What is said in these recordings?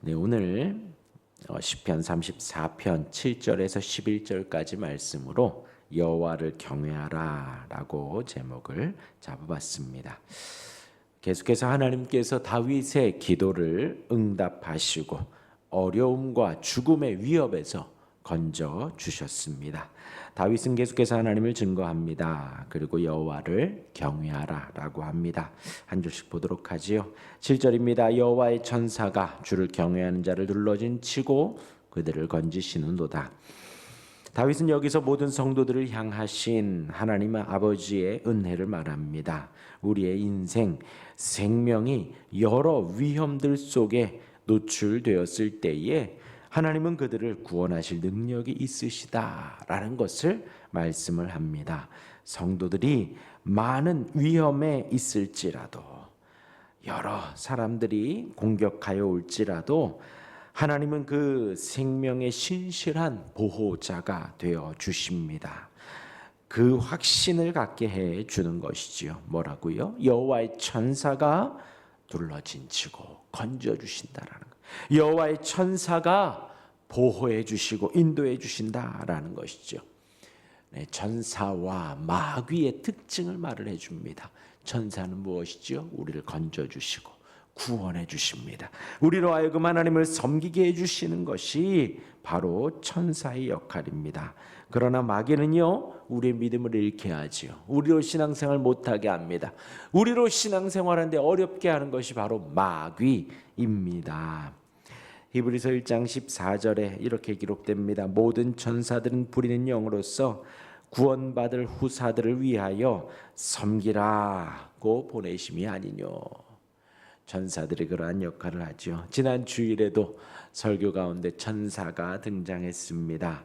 네, 오늘 시편 34편 7절에서 11절까지 말씀으로 여호와를 경외하라라고 제목을 잡아봤습니다. 계속해서 하나님께서 다윗의 기도를 응답하시고 어려움과 죽음의 위협에서 건져 주셨습니다. 다윗은 계속해서 하나님을 증거합니다. 그리고 여호와를 경외하라라고 합니다. 한 줄씩 보도록 하지요. 7절입니다. 여호와의 천사가 주를 경외하는 자를 둘러진 치고 그들을 건지시는도다. 다윗은 여기서 모든 성도들을 향하신 하나님 아버지의 은혜를 말합니다. 우리의 인생, 생명이 여러 위험들 속에 노출되었을 때에 하나님은 그들을 구원하실 능력이 있으시다라는 것을 말씀을 합니다. 성도들이 많은 위험에 있을지라도 여러 사람들이 공격하여 올지라도 하나님은 그 생명의 신실한 보호자가 되어 주십니다. 그 확신을 갖게 해 주는 것이지요. 뭐라고요? 여호와의 천사가 둘러진치고 건져 주신다라는 것. 여호와의 천사가 보호해 주시고 인도해 주신다라는 것이죠. 네, 천사와 마귀의 특징을 말을 해줍니다. 천사는 무엇이죠? 우리를 건져 주시고 구원해 주십니다. 우리로 하여금 하나님을 섬기게 해주시는 것이 바로 천사의 역할입니다. 그러나 마귀는요, 우리의 믿음을 잃게 하지요. 우리로 신앙생활 못하게 합니다. 우리로 신앙생활하는데 어렵게 하는 것이 바로 마귀입니다. 히브리서 1장 14절에 이렇게 기록됩니다. 모든 천사들은 부리는 영으로서 구원받을 후사들을 위하여 섬기라고 보내심이 아니뇨. 천사들이 그러한 역할을 하죠. 지난 주일에도 설교 가운데 천사가 등장했습니다.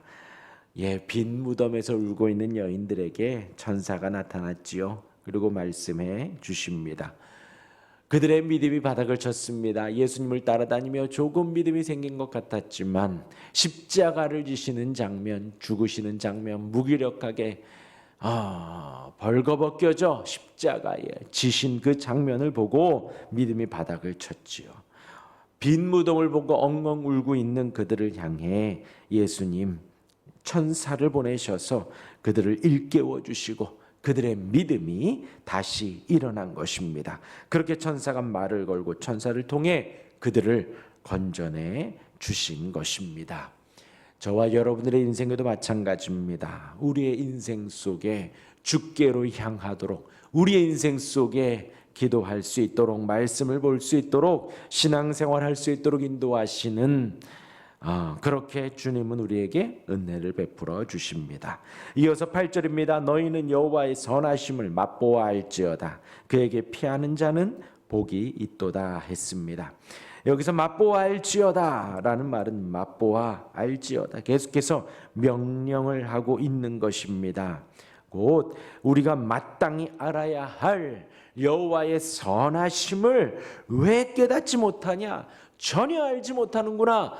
빈 무덤에서 울고 있는 여인들에게 천사가 나타났지요. 그리고 말씀해 주십니다. 그들의 믿음이 바닥을 쳤습니다. 예수님을 따라다니며 조금 믿음이 생긴 것 같았지만 십자가를 지시는 장면, 죽으시는 장면, 무기력하게 벌거벗겨져 십자가에 지신 그 장면을 보고 믿음이 바닥을 쳤지요. 빈 무덤을 보고 엉엉 울고 있는 그들을 향해 예수님 천사를 보내셔서 그들을 일깨워 주시고 그들의 믿음이 다시 일어난 것입니다. 그렇게 천사가 말을 걸고 천사를 통해 그들을 건져내 주신 것입니다. 저와 여러분들의 인생에도 마찬가지입니다. 우리의 인생 속에 주께로 향하도록, 우리의 인생 속에 기도할 수 있도록, 말씀을 볼 수 있도록, 신앙생활할 수 있도록 인도하시는 그렇게 주님은 우리에게 은혜를 베풀어 주십니다. 이어서 8절입니다. 너희는 여호와의 선하심을 맛보아 알지어다. 그에게 피하는 자는 복이 있도다 했습니다. 여기서 맛보아 알지어다 라는 말은 맛보아 알지어다. 계속해서 명령을 하고 있는 것입니다. 곧 우리가 마땅히 알아야 할 여호와의 선하심을 왜 깨닫지 못하냐? 전혀 알지 못하는구나.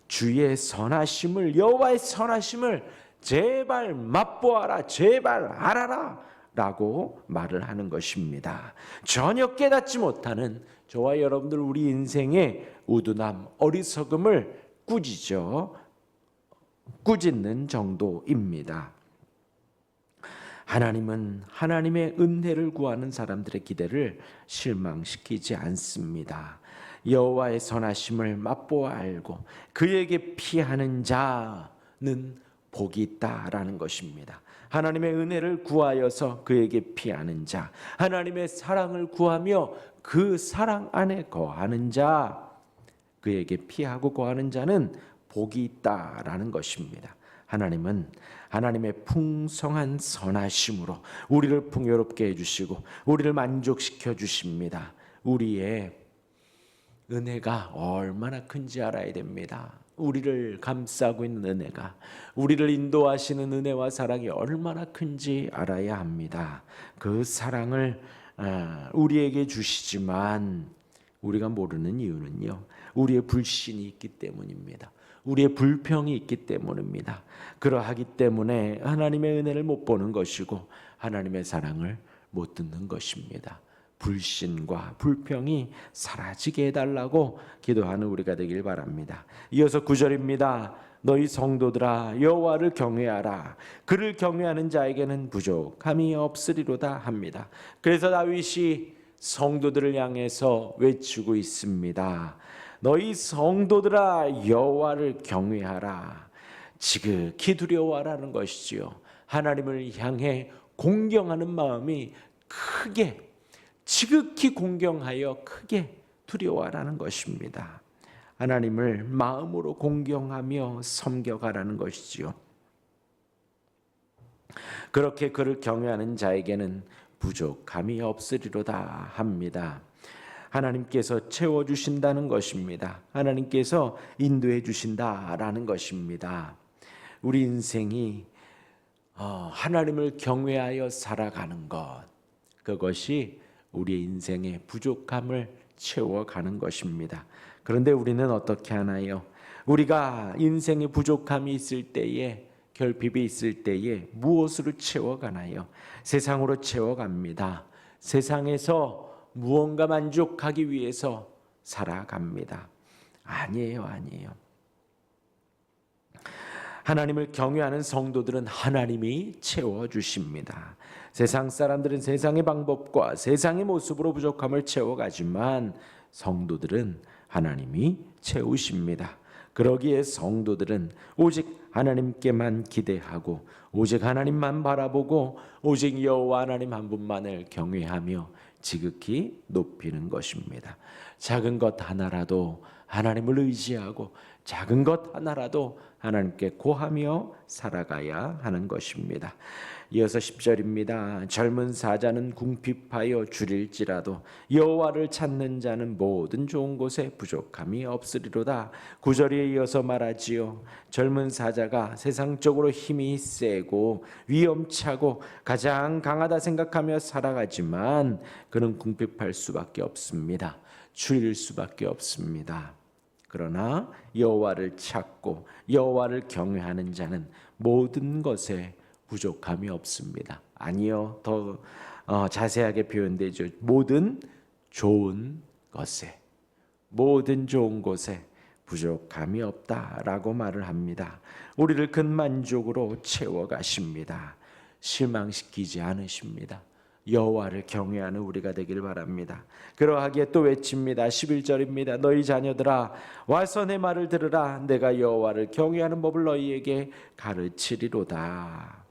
주의 선하심을, 여호와의 선하심을 제발 맛보아라, 제발 알아라 라고 말을 하는 것입니다. 전혀 깨닫지 못하는 저와 여러분들 우리 인생의 우둔함, 어리석음을 꾸짖는 정도입니다. 하나님은 하나님의 은혜를 구하는 사람들의 기대를 실망시키지 않습니다. 여호와의 선하심을 맛보아 알고 그에게 피하는 자는 복이 있다라는 것입니다. 하나님의 은혜를 구하여서 그에게 피하는 자, 하나님의 사랑을 구하며 그 사랑 안에 거하는 자, 그에게 피하고 거하는 자는 복이 있다라는 것입니다. 하나님은 하나님의 풍성한 선하심으로 우리를 풍요롭게 해주시고 우리를 만족시켜 주십니다. 우리의 은혜가 얼마나 큰지 알아야 됩니다. 우리를 감싸고 있는 은혜가, 우리를 인도하시는 은혜와 사랑이 얼마나 큰지 알아야 합니다. 그 사랑을 우리에게 주시지만 우리가 모르는 이유는요, 우리의 불신이 있기 때문입니다. 우리의 불평이 있기 때문입니다. 그러하기 때문에 하나님의 은혜를 못 보는 것이고 하나님의 사랑을 못 듣는 것입니다. 불신과 불평이 사라지게 해달라고 기도하는 우리가 되길 바랍니다. 이어서 9절입니다. 너희 성도들아 여호와를 경외하라. 그를 경외하는 자에게는 부족함이 없으리로다 합니다. 그래서 다윗이 성도들을 향해서 외치고 있습니다. 너희 성도들아 여호와를 경외하라. 지극히 두려워하라는 것이지요. 하나님을 향해 공경하는 마음이 크게, 지극히 공경하여 크게 두려워하라는 것입니다. 하나님을 마음으로 공경하며 섬겨가라는 것이지요. 그렇게 그를 경외하는 자에게는 부족함이 없으리로다 합니다. 하나님께서 채워주신다는 것입니다. 하나님께서 인도해 주신다라는 것입니다. 우리 인생이 하나님을 경외하여 살아가는 것, 그것이 우리 인생의 부족함을 채워가는 것입니다. 그런데 우리는 어떻게 하나요? 우리가 인생의 부족함이 있을 때에, 결핍이 있을 때에 무엇으로 채워가나요? 세상으로 채워갑니다. 세상에서 무언가 만족하기 위해서 살아갑니다. 아니에요. 하나님을 경외하는 성도들은 하나님이 채워주십니다. 세상 사람들은 세상의 방법과 세상의 모습으로 부족함을 채워가지만 성도들은 하나님이 채우십니다. 그러기에 성도들은 오직 하나님께만 기대하고 오직 하나님만 바라보고 오직 여호와 하나님 한 분만을 경외하며 지극히 높이는 것입니다. 작은 것 하나라도 하나님을 의지하고 작은 것 하나라도 하나님께 고하며 살아가야 하는 것입니다. 이어서 10절입니다. 젊은 사자는 궁핍하여 줄일지라도 여호와를 찾는 자는 모든 좋은 곳에 부족함이 없으리로다. 9절에 이어서 말하지요. 젊은 사자가 세상적으로 힘이 세고 위험차고 가장 강하다 생각하며 살아가지만 그는 궁핍할 수밖에 없습니다. 줄일 수밖에 없습니다. 그러나 여호와를 찾고 여호와를 경외하는 자는 모든 것에 부족함이 없습니다. 아니요, 더 자세하게 표현되죠. 모든 좋은 것에, 모든 좋은 곳에 부족함이 없다라고 말을 합니다. 우리를 근만족으로 채워가십니다. 실망시키지 않으십니다. 여호와를 경외하는 우리가 되길 바랍니다. 그러하기에 또 외칩니다. 11절입니다. 너희 자녀들아 와서 내 말을 들으라. 내가 여호와를 경외하는 법을 너희에게 가르치리로다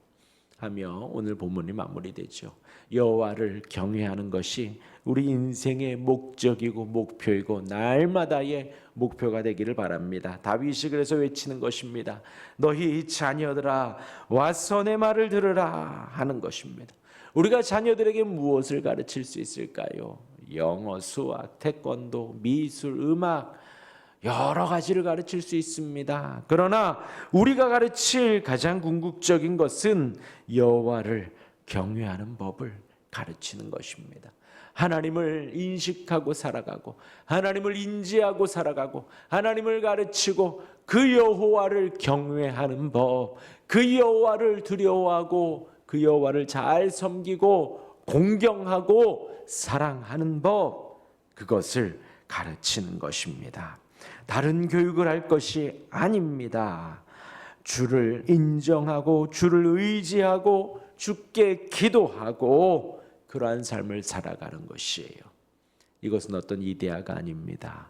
하며 오늘 본문이 마무리되죠. 여호와를 경외하는 것이 우리 인생의 목적이고 목표이고 날마다의 목표가 되기를 바랍니다. 다윗이 그래서 외치는 것입니다. 너희 자녀들아 와서 내 말을 들으라 하는 것입니다. 우리가 자녀들에게 무엇을 가르칠 수 있을까요? 영어, 수학, 태권도, 미술, 음악 여러 가지를 가르칠 수 있습니다. 그러나 우리가 가르칠 가장 궁극적인 것은 여호와를 경외하는 법을 가르치는 것입니다. 하나님을 인식하고 살아가고 하나님을 인지하고 살아가고 하나님을 가르치고 그 여호와를 경외하는 법, 그 여호와를 두려워하고 그 여호와를 잘 섬기고 공경하고 사랑하는 법, 그것을 가르치는 것입니다. 다른 교육을 할 것이 아닙니다. 주를 인정하고 주를 의지하고 주께 기도하고 그러한 삶을 살아가는 것이에요. 이것은 어떤 이데아가 아닙니다.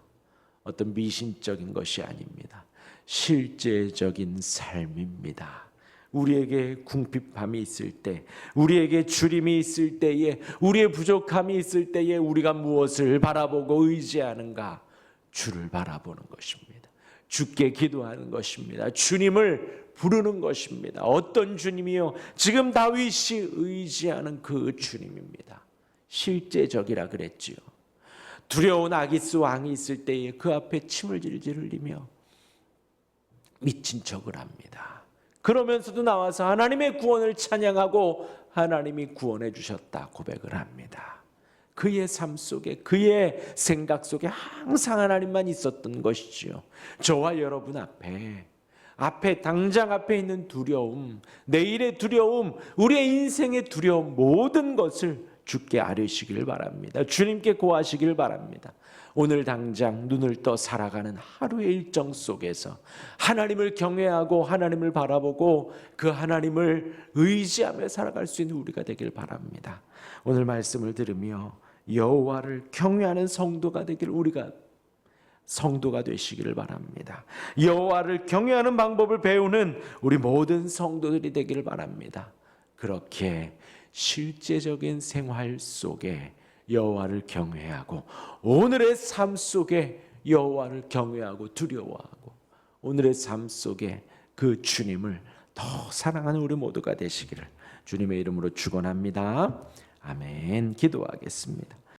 어떤 미신적인 것이 아닙니다. 실제적인 삶입니다. 우리에게 궁핍함이 있을 때, 우리에게 주림이 있을 때에, 우리의 부족함이 있을 때에 우리가 무엇을 바라보고 의지하는가? 주를 바라보는 것입니다. 주께 기도하는 것입니다. 주님을 부르는 것입니다. 어떤 주님이요? 지금 다윗이 의지하는 그 주님입니다. 실제적이라 그랬지요. 두려운 아기스 왕이 있을 때에 그 앞에 침을 질질 흘리며 미친 척을 합니다. 그러면서도 나와서 하나님의 구원을 찬양하고 하나님이 구원해 주셨다 고백을 합니다. 그의 삶 속에, 그의 생각 속에 항상 하나님만 있었던 것이지요. 저와 여러분 앞에 당장 앞에 있는 두려움, 내일의 두려움, 우리의 인생의 두려움, 모든 것을 주께 아뢰시길 바랍니다. 주님께 고하시길 바랍니다. 오늘 당장 눈을 떠 살아가는 하루의 일정 속에서 하나님을 경외하고 하나님을 바라보고 그 하나님을 의지하며 살아갈 수 있는 우리가 되길 바랍니다. 오늘 말씀을 들으며 여호와를 경외하는 성도가 되길 우리가 성도가 되시기를 바랍니다. 여호와를 경외하는 방법을 배우는 우리 모든 성도들이 되기를 바랍니다. 그렇게 실제적인 생활 속에 여호와를 경외하고 오늘의 삶 속에 여호와를 경외하고 두려워하고 오늘의 삶 속에 그 주님을 더 사랑하는 우리 모두가 되시기를 주님의 이름으로 축원합니다. 아멘. 기도하겠습니다.